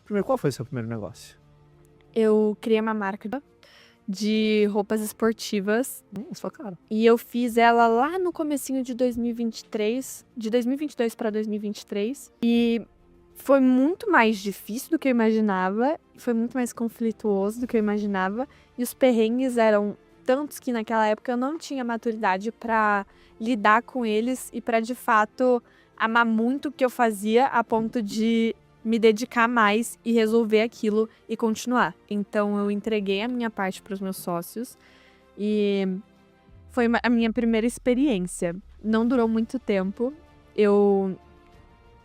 Primeiro, qual foi o seu primeiro negócio? Eu criei uma marca de roupas esportivas Só cara. e eu fiz ela lá no comecinho de 2023, de 2022 para 2023. E foi muito mais difícil do que eu imaginava, foi muito mais conflituoso do que eu imaginava. E os perrengues eram tantos que naquela época eu não tinha maturidade para lidar com eles e para de fato amar muito o que eu fazia a ponto de me dedicar mais e resolver aquilo e continuar. Então eu entreguei a minha parte para os meus sócios e foi a minha primeira experiência. Não durou muito tempo. Eu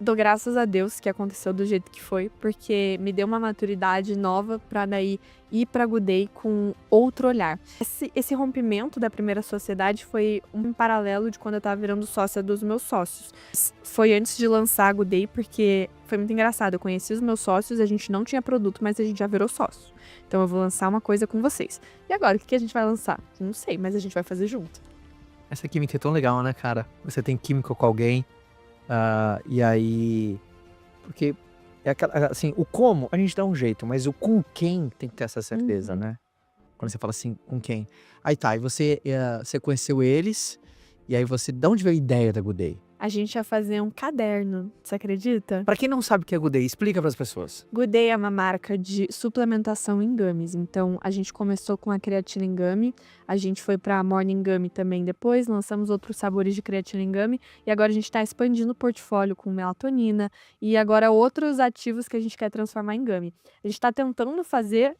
dou graças a Deus que aconteceu do jeito que foi, porque me deu uma maturidade nova para daí ir para Good Day com outro olhar. Esse rompimento da primeira sociedade foi um paralelo de quando eu tava virando sócia dos meus sócios. Foi antes de lançar a Good Day, porque foi muito engraçado. Eu conheci os meus sócios, a gente não tinha produto, mas a gente já virou sócio. Então eu vou lançar uma coisa com vocês. E agora, o que a gente vai lançar? Não sei, mas a gente vai fazer junto. Essa química é tão legal, né, cara? Você tem química com alguém. E aí, porque é aquela, assim, o como a gente dá um jeito, mas o com quem tem que ter essa certeza, né? Quando você fala assim, com quem? Aí tá, e você conheceu eles, e aí você, de onde veio a ideia da Good Day? A gente ia fazer um caderno, você acredita? Pra quem não sabe o que é Good Day, explica pras pessoas. Good Day é uma marca de suplementação em gummies. Então, a gente começou com a creatina em gummy, a gente foi para Morning Gummy também depois, lançamos outros sabores de creatina em gummy e agora a gente está expandindo o portfólio com melatonina e agora outros ativos que a gente quer transformar em gummy. A gente está tentando fazer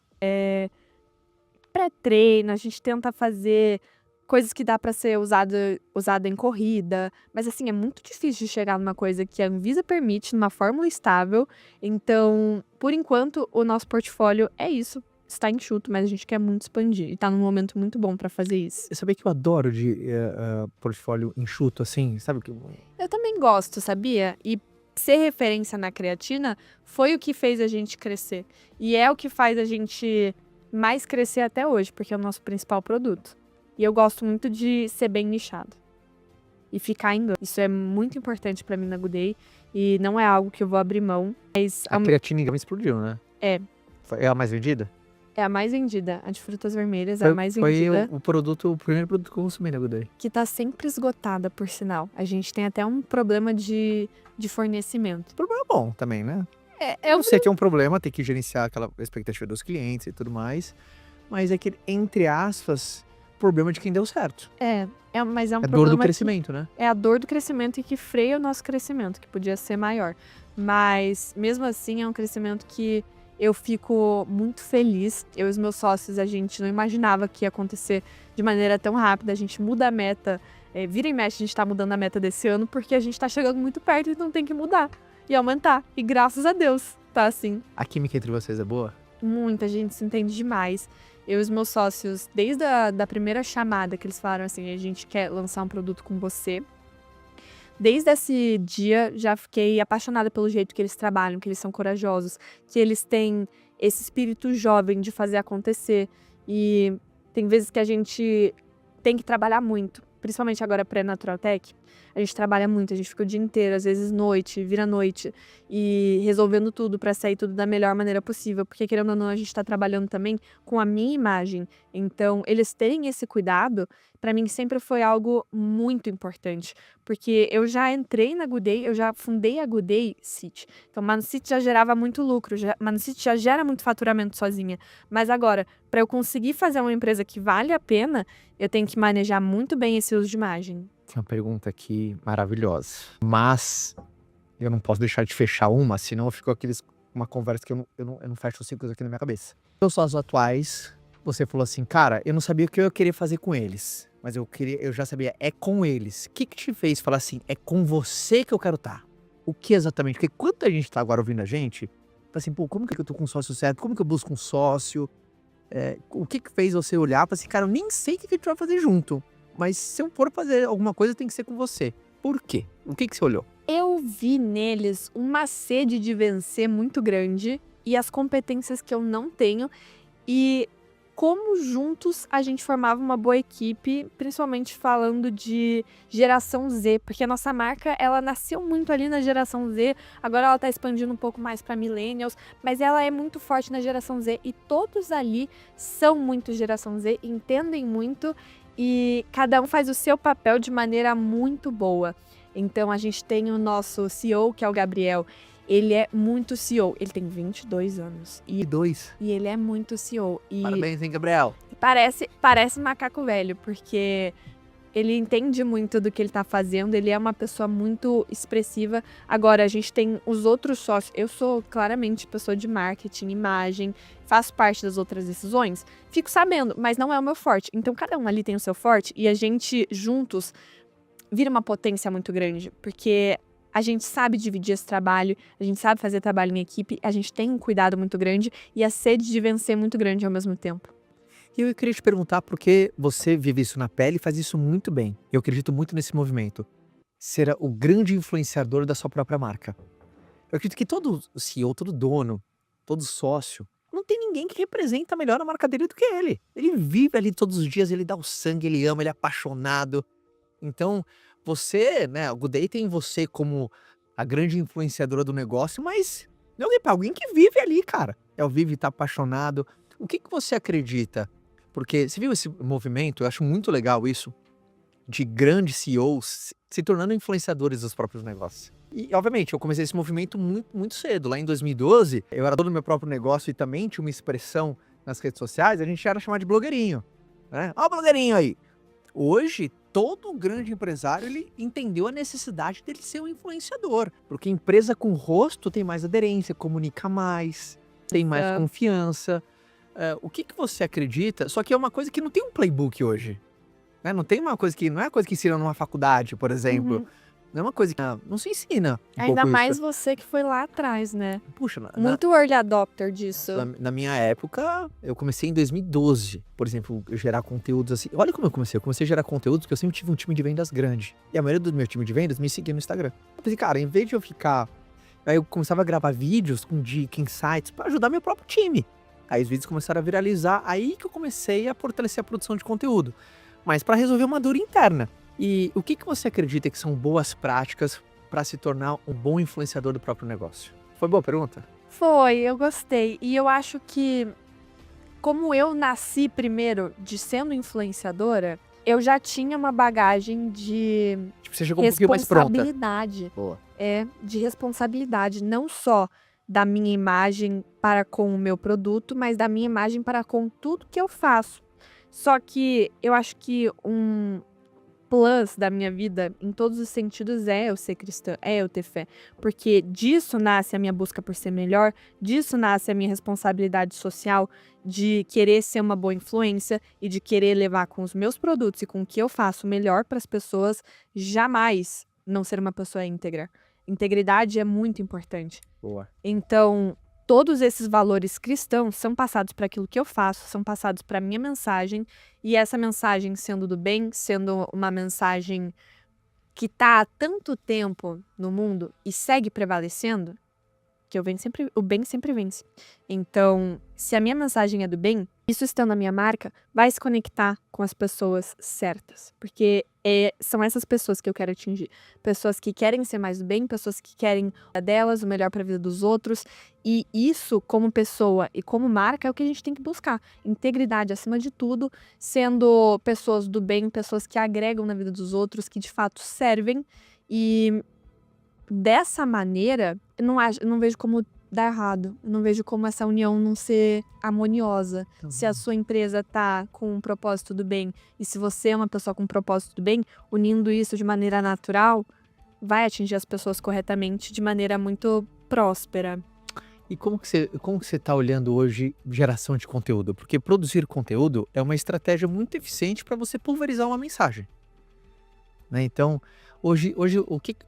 pré-treino, a gente tenta fazer coisas que dá para ser usada em corrida, mas assim, é muito difícil de chegar numa coisa que a Anvisa permite, numa fórmula estável. Então, por enquanto, o nosso portfólio é isso. Está enxuto, mas a gente quer muito expandir. E tá num momento muito bom para fazer isso. Você sabia que eu adoro de portfólio enxuto, assim, sabe? Eu também gosto, sabia? E ser referência na creatina foi o que fez a gente crescer. E é o que faz a gente mais crescer até hoje, porque é o nosso principal produto. E eu gosto muito de ser bem nichado. E ficar em gummy. Isso é muito importante pra mim na Good Day. E não é algo que eu vou abrir mão. Mas A creatina em gama explodiu, né? É. É a mais vendida? É a mais vendida. A de frutas vermelhas é a mais Foi vendida. o primeiro produto que eu consumi na Good Day. Que tá sempre esgotada, por sinal. A gente tem até um problema de fornecimento. Problema bom também, né? Eu sei que é um problema, ter que gerenciar aquela expectativa dos clientes e tudo mais. Mas é que, entre aspas, problema de quem deu certo. mas é um É problema dor do que crescimento, né? é a dor do crescimento e que freia o nosso crescimento, que podia ser maior. Mas, mesmo assim, é um crescimento que eu fico muito feliz. Eu e os meus sócios, a gente não imaginava que ia acontecer de maneira tão rápida. A gente muda a meta, vira e mexe, a gente tá mudando a meta desse ano, porque a gente tá chegando muito perto e não tem que mudar e aumentar. E graças a Deus, tá assim. A química entre vocês é boa? Muita gente se entende demais. Eu e os meus sócios, desde a primeira chamada que eles falaram assim, a gente quer lançar um produto com você. Desde esse dia, já fiquei apaixonada pelo jeito que eles trabalham, que eles são corajosos, que eles têm esse espírito jovem de fazer acontecer. E tem vezes que a gente tem que trabalhar muito, principalmente agora pré-Natural Tech. A gente trabalha muito, a gente fica o dia inteiro, às vezes noite, vira noite, e resolvendo tudo para sair tudo da melhor maneira possível, porque querendo ou não, a gente está trabalhando também com a minha imagem. Então, eles terem esse cuidado, para mim sempre foi algo muito importante, porque eu já entrei na Good Day, eu já fundei a Good Day City. Então, Mano City já gerava muito lucro, Mano City já gera muito faturamento sozinha, mas agora, para eu conseguir fazer uma empresa que vale a pena, eu tenho que manejar muito bem esse uso de imagem. Tem uma pergunta aqui maravilhosa. Mas eu não posso deixar de fechar uma, senão ficou uma conversa que eu não fecho os ciclos aqui na minha cabeça. Os sócios atuais, você falou assim, cara, eu não sabia o que eu queria fazer com eles, mas eu já sabia, é com eles. O que te fez falar assim, é com você que eu quero estar? O que exatamente? Porque quanta gente tá agora ouvindo a gente, fala assim, pô, como que eu tô com um sócio certo? Como que eu busco um sócio? O que fez você olhar e falar assim, cara, eu nem sei o que a gente vai fazer junto. Mas se eu for fazer alguma coisa, tem que ser com você. Por quê? O que você olhou? Eu vi neles uma sede de vencer muito grande e as competências que eu não tenho. E como juntos a gente formava uma boa equipe, principalmente falando de geração Z, porque a nossa marca, ela nasceu muito ali na geração Z, agora ela tá expandindo um pouco mais para millennials, mas ela é muito forte na geração Z e todos ali são muito geração Z, entendem muito e cada um faz o seu papel de maneira muito boa. Então a gente tem o nosso CEO, que é o Gabriel. Ele é muito CEO. Ele tem 22 anos. E dois. E ele é muito CEO. E Parabéns, hein, Gabriel? parece macaco velho, porque ele entende muito do que ele tá fazendo. Ele é uma pessoa muito expressiva. Agora, a gente tem os outros sócios. Eu sou claramente pessoa de marketing, imagem, faço parte das outras decisões. Fico sabendo, mas não é o meu forte. Então, cada um ali tem o seu forte e a gente, juntos, vira uma potência muito grande. Porque a gente sabe dividir esse trabalho, a gente sabe fazer trabalho em equipe, a gente tem um cuidado muito grande e a sede de vencer muito grande ao mesmo tempo. E eu queria te perguntar por que você vive isso na pele e faz isso muito bem. Eu acredito muito nesse movimento. Ser o grande influenciador da sua própria marca. Eu acredito que todo CEO, todo dono, todo sócio, não tem ninguém que representa melhor a marca dele do que ele. Ele vive ali todos os dias, ele dá o sangue, ele ama, ele é apaixonado. Então, você, né, o Good Day tem você como a grande influenciadora do negócio, mas não é pra alguém que vive ali, cara. É o vive e tá apaixonado. O que você acredita? Porque você viu esse movimento, eu acho muito legal isso, de grandes CEOs se tornando influenciadores dos próprios negócios. E, obviamente, eu comecei esse movimento muito, muito cedo. Lá em 2012, eu era dono do meu próprio negócio e também tinha uma expressão nas redes sociais, a gente era chamado de blogueirinho, né? Ó o blogueirinho aí! Hoje, todo grande empresário, ele entendeu a necessidade dele ser um influenciador. Porque empresa com rosto tem mais aderência, comunica mais, tem mais confiança. O que você acredita? Só que é uma coisa que não tem um playbook hoje. Né? Não tem uma coisa que, não é uma coisa que ensina numa faculdade, por exemplo. Não é uma coisa que não se ensina. Ainda mais você que foi lá atrás, né? Puxa, Muito early adopter disso. na minha época, eu comecei em 2012, por exemplo, gerar conteúdos assim. Olha como eu comecei a gerar conteúdos porque eu sempre tive um time de vendas grande. E a maioria do meu time de vendas me seguia no Instagram. Eu pensei, cara, em vez de eu ficar... Aí eu começava a gravar vídeos com dica, insights, pra ajudar meu próprio time. Aí os vídeos começaram a viralizar, aí que eu comecei a fortalecer a produção de conteúdo. Mas pra resolver uma dor interna. E o que você acredita que são boas práticas para se tornar um bom influenciador do próprio negócio? Foi boa pergunta? Foi, eu gostei. E eu acho que, como eu nasci primeiro de sendo influenciadora, eu já tinha uma bagagem de Tipo, você chegou um pouquinho mais pronta. responsabilidade. Boa. De responsabilidade, não só da minha imagem para com o meu produto, mas da minha imagem para com tudo que eu faço. Só que eu acho que um plus da minha vida, em todos os sentidos, é eu ser cristã, é eu ter fé. Porque disso nasce a minha busca por ser melhor, disso nasce a minha responsabilidade social de querer ser uma boa influência e de querer levar com os meus produtos e com o que eu faço melhor para as pessoas, jamais não ser uma pessoa íntegra. Integridade é muito importante. Boa. Então, todos esses valores cristãos são passados para aquilo que eu faço, são passados para a minha mensagem, e essa mensagem sendo do bem, sendo uma mensagem que está há tanto tempo no mundo e segue prevalecendo, que o bem sempre vence. Então, se a minha mensagem é do bem, isso estando na minha marca, vai se conectar com as pessoas certas. Porque são essas pessoas que eu quero atingir. Pessoas que querem ser mais do bem, pessoas que querem a delas, o melhor para a vida dos outros. E isso, como pessoa e como marca, é o que a gente tem que buscar. Integridade acima de tudo, sendo pessoas do bem, pessoas que agregam na vida dos outros, que de fato servem. E dessa maneira, eu não vejo como dar errado. Eu não vejo como essa união não ser harmoniosa. Se a sua empresa tá com um propósito do bem e se você é uma pessoa com um propósito do bem, unindo isso de maneira natural, vai atingir as pessoas corretamente de maneira muito próspera. E como que você tá olhando hoje geração de conteúdo? Porque produzir conteúdo é uma estratégia muito eficiente para você pulverizar uma mensagem. Né? Então, hoje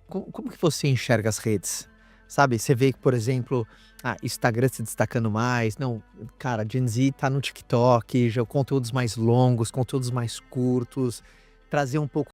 como que você enxerga as redes? Sabe, você vê que, por exemplo, Instagram se destacando mais. Não, cara, Gen Z tá no TikTok, já conteúdos mais longos, conteúdos mais curtos, trazer um pouco